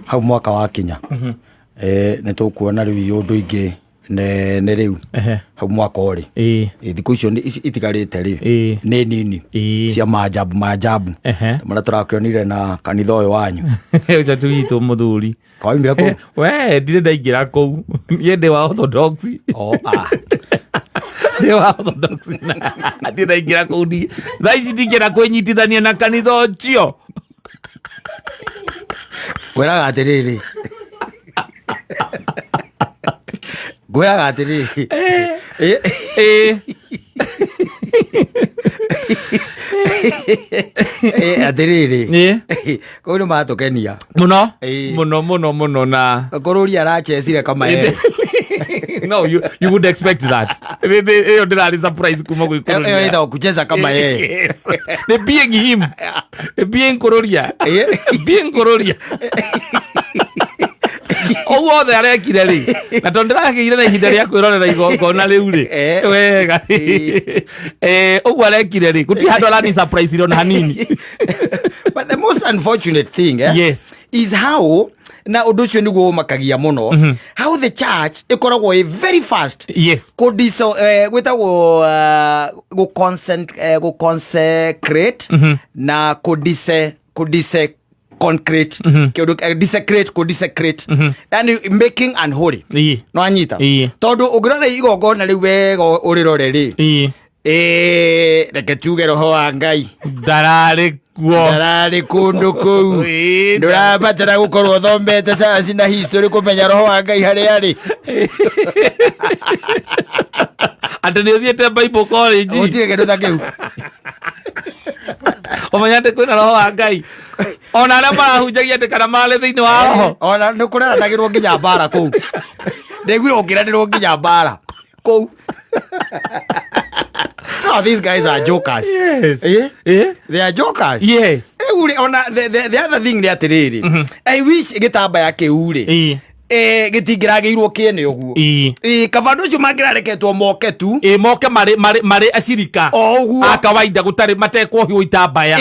hau mwaka wa kinya nä tå kuona rä u ndå ingä nä rä u hau mwaka å rä thikå icio itigarä te rä nä nini cia manjabu marä a tå rakä na kanitha å yå wanyu uca tuitå må thuri kawaimire kå we ndirä ndaingä ra kå u niä ndä wa orthodox ndä wa orthodox ndirä ndaingä ra kå u thaa ici ndingä ra kwä nyitithania na kanitha å cio ngwä raga atä rä rä ngwiraga atiriri atiriri kau nä matå kenia muno na kå rå ri arachecire kamae no you would expect that ĩyo ndĩrarĩ surprise kuma gwĩ kũrũria ĩyo ĩtagwo kucheza kama yeye nĩ being him being kũrũria ũguo othe arekire rĩ na tondũ ndĩragĩire na ihinda rĩa kwĩrorera igongona rĩu rĩ wega ũguo arekire rĩ gũtirĩ handũ arani surprise ĩro na hanini. But the most unfortunate thing yes is how na ũndũ ũcio nĩguo ũmakagia mũno how the church ĩkoragwo very fast yes gwĩtagwo gũconsecrate na concrete desecrate yani making unholy no anyita tondu ungirona igongona riu wega urirore ri reke tuge roho wa Ngai ndararĩ kundu kuu ndurabatara gukorwo thombete science na history kumenya roho wa Ngai haria ari ati nĩ ũthiĩte Bible college gũtirĩ kĩndũ ta kĩu ũmenya atĩ kwĩna roho wa Ngai ona arĩa marahunjagia atĩ kana marĩ thĩinĩ wa roho ona nĩ kũreranagĩrwo nginya mbara kũu ndĩiguire gũkĩranĩrwo nginya mbara kũu. Oh, these guys are jokers. Yes. They are jokers. Yes. The other thing nĩ atĩrĩrĩ I wish gĩtambaya kĩu rĩ gĩtingĩragĩirwo kĩene ũguo kabando ũcio mangĩrareketwo moke tu moke marĩ acirika a kawaida gũtarĩ matekwohio itambaya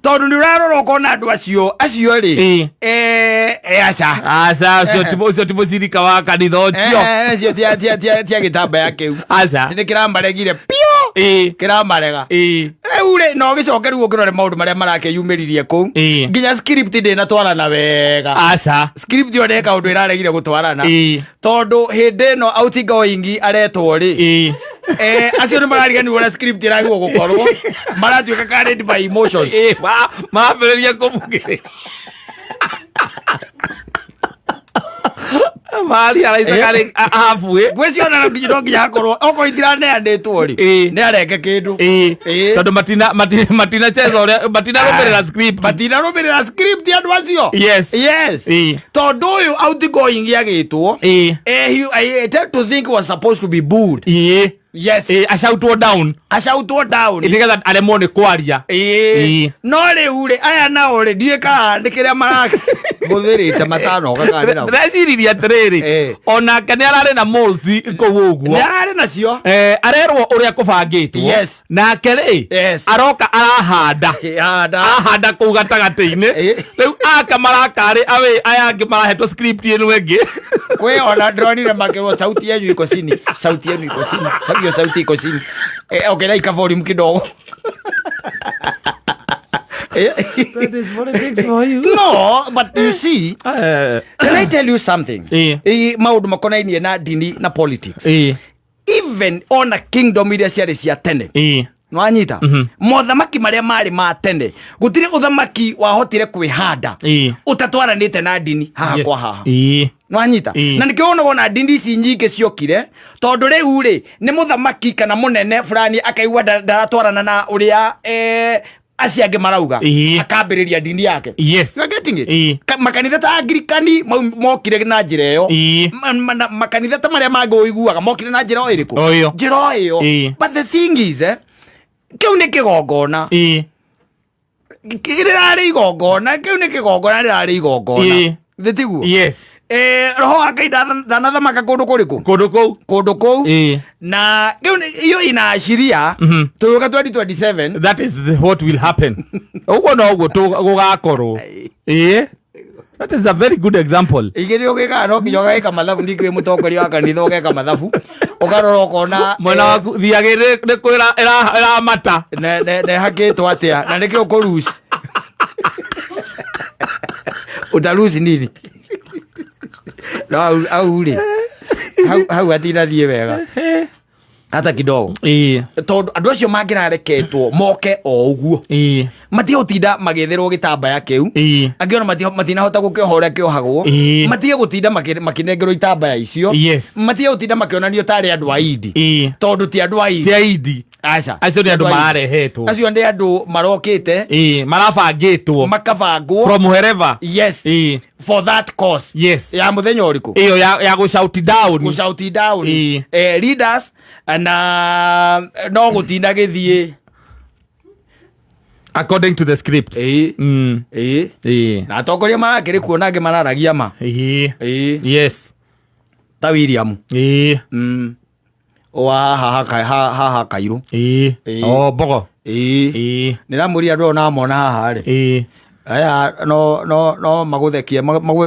tondũ nĩ ũrarora ũkona andũ acio rĩ aca ũcio ti mũcirika wa kanitha ũcio tia gĩtambaya kĩu nĩ kĩramaregire pio kĩramarega rĩu rĩ no gĩcoke rĩu ũkĩrore maũndũ marĩa marakĩyumĩririe kũu nginya script ndĩnatwarana wega script yo ndeka ũndũ ĩraregire gũtwarana tondũ hĩndĩ ĩno outgoing aretwo rĩ acio nĩ marariganirwo na script ĩragwo gũkorwo maratuĩka carried by emotions mambĩrĩria kũmugĩrĩra mari araitagari afuwe gweciona no nginya akorwo oko itiraneanĩtwo rĩ nĩ arenge kĩndũ tondũ matina cheza ũrĩa matinarũmĩrĩra script andũ acio yes tondũ ũyũ outgoing agĩtwo I tend to think was supposed to be booed yes ashautwo down nigetha aremwo nĩ kwaria no rĩu rĩ aya nao rĩ ndiĩ kana nĩ kĩrĩa marahũthĩrĩte matanoga kana ndĩreciria atĩrĩrĩ onake nĩ ararĩ na moles kũu ũguo nĩ ararĩ nacio arerwo ũrĩa kũbangĩtwo nake rĩ aroka arahanda kũu gatagatĩ-inĩ rĩu aka marakarĩ aya angĩ marahetwo script ĩno ĩngĩ kwĩ ona ndĩronire makĩrwo sauti yenu iko chini hiyo sauti iko chini ongereka volume kidogo. That is what it takes for you. No, but you see, can I tell you something? Maũndũ makonainie na dini na politics. Even on a kingdom iria ciarĩ cia tene. No anyita mothamaki marĩa marĩ ma tene gũtirĩ ũthamaki wahotire kwĩhanda ũtatwaranĩte na dini haha kwa haha no anyita na nĩkĩo wona dini ici nyingĩ ciokire tondũ rĩu rĩ nĩ mũthamaki kana mũnene fulani akaigua ndaratwarana na ũrĩa acio angĩ marauga akambĩrĩria dini yake. You are getting it? Makanitha ta Anglikani mokire na njĩra ĩyo makanitha ta marĩa mangĩ ũiguaga mokire na njĩra ĩrĩkũ njĩra ĩyo. But the thing is kĩu nĩ kĩgongona rĩrarĩ igongona kĩu nĩ kĩgongona rĩrarĩ igongona thĩtiguo roho wa Ngai ndanathamaka kundu kou na iyo inaashiria turuka 2027 that is what will happen. Ugo no ugo gugakorwo that is a very good example. Igiri ugika no kinyoga ika mathabu ndikwe mutongoria wa kanitha ugeka mathabu ukarora ukona mwana waku thiagire ni kwira era mata ne hakitwo atia na niki ukurusi utarusi nini no au ri hau atina thie wega hata kidogo tondu andu acio mangirareketwo moke o uguo matige gutinda magitherwo gitambaya kiu angiona matinahota gukiohoria kiohagwo matige gutinda makinengerwo itambaya icio matige gutinda makionanio tari andu aidi tondu ti andu aidi acio ni andu mararehetwo acio ni andu marokite marabangitwo makabangwo from wherever for that cause ya muthenya uriku iyo ya go shout down leaders na no gutinda githie according to the script na atongoria marakiri kuona angi mararagia ma yes ta William wa haha Kairu bogo niramuria andu ona mona haha ri aya no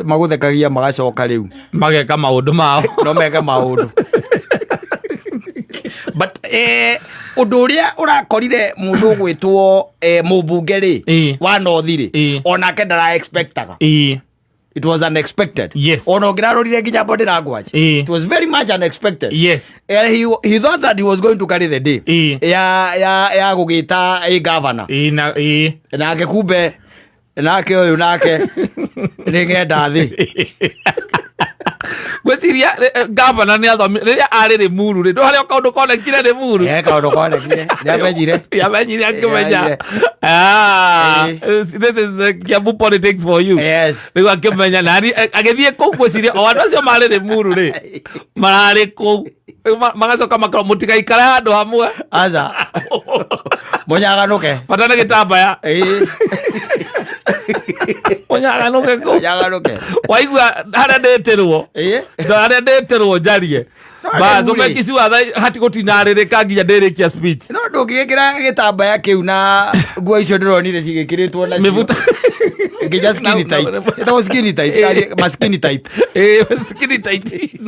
maguthekagia magacoka riu mageka maundu mao no meka maundu but undu uria urakorire mundu ugwitwo mubunge ri wa North ri onake ndara expectaga it was unexpected ono ngirarorire nginya body language it was very much unexpected he thought that he was going to carry the day ya gugita governor nake kumbe nake uyu nake ningenda thi gweciria governor ni athomi riria ari ri muru ri ndo haria kaundu konekire ri muru kaundu konekire yamenyire akimenya this is the Kiambu politics for you riu akimenya nani agithie kou gweciria o andu acio mari ri muru ri marari kou magacoka makoro mutigaikara handu hamwe aza munyaganuke patana gitambaya munyaganuke waigua haria ndeterwo njarie basi umekisiwa hati gutinarĩrĩka nginya ndĩrĩkia speech no ndũngĩgĩkĩra gĩtambaya kĩu na nguo icio ndĩronire cigĩkĩrĩtwo na mĩbuta nginya skinny tight ĩtagwo skinny tight skinny type skinny tight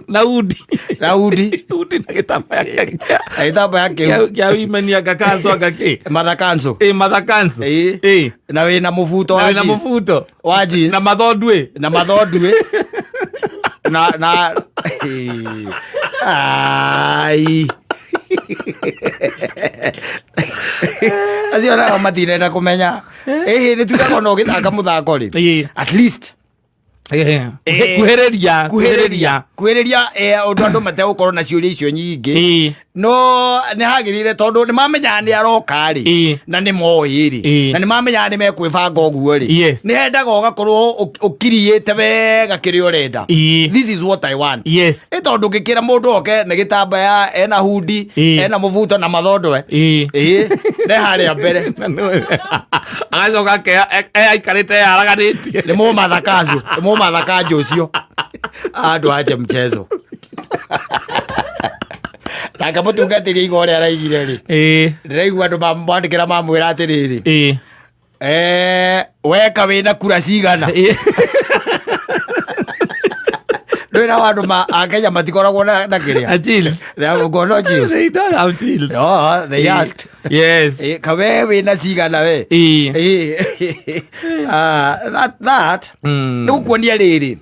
na udi na gĩtambaya kĩu kĩa women anga kanso anga kĩ mother kanso na wĩna mũbuto wa jeans na mathondue na ai azio na matirenda kumenya nĩ tugaga no gĩthaka mũthako rĩ at least kuhĩrĩria ũndũ andũ mategũkorwo na ciũria icio nyingĩ no nĩ hagĩrĩire tondũ nĩ mamenyaga nĩ aroka rĩ na nĩ moĩ rĩ na nĩ mamenyaga nĩ mekwĩbanga ũguo rĩ nĩ hendaga ũgakorwo ũkiriĩte wega kĩrĩa ũrenda this is what I want tondũ ngĩkĩra mũndũ oke nĩ gĩtambaya ena hundi ena mũbuto na mathondwe nĩ harĩa mbere agacoka aikarĩte yaraganĩtie nĩ mũmathakajo ũcio andũ aje mchezo Naka mũtungatĩri igwa ũrĩa araigire rĩ ndĩraigua andũ mamwandĩkĩra mamwĩra atĩrĩrĩ weka wĩna kura cigana ndwĩra andũ a Kenya matikoragwo na kĩrĩa they don't have chills. No, they asked kawe wĩna cigana we that nĩ gũkuonia rĩrĩ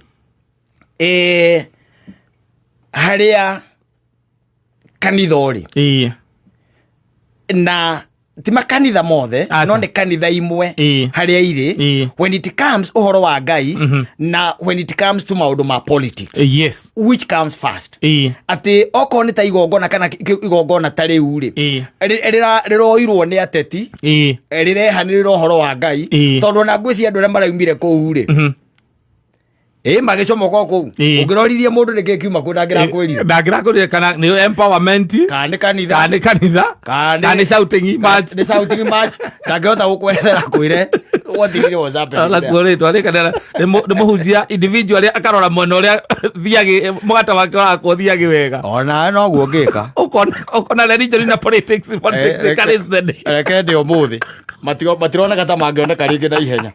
harĩa kanitha ũrĩ na ti makanitha mothe no nĩ kanitha imwe harĩa irĩ when it comes ũhoro wa Ngai na when it comes to maũndũ ma politics which comes first atĩ okorwo nĩ ta igongona kana igongona ta rĩu rĩ rĩroirwo nĩ ateti rĩrehanĩrĩra ũhoro wa Ngai tondũ na ngwĩciria andũ arĩa maraumire kũu rĩ magicomoko kuu ungirorithie mundu niki kiuma ku ndangirakwirire kana ni empowerment kana ni kanitha kana ni shouting match ndangihota gukwerethera kwire what was happening ala kwore twale kana ni muhunjia individual akarora mwena uria thiagi mugata wake wako thiagi wega ona no guo ngika ukona religion na politics can is the day reke ndi umuthi matirona kata mangioneka ringi na ihenya.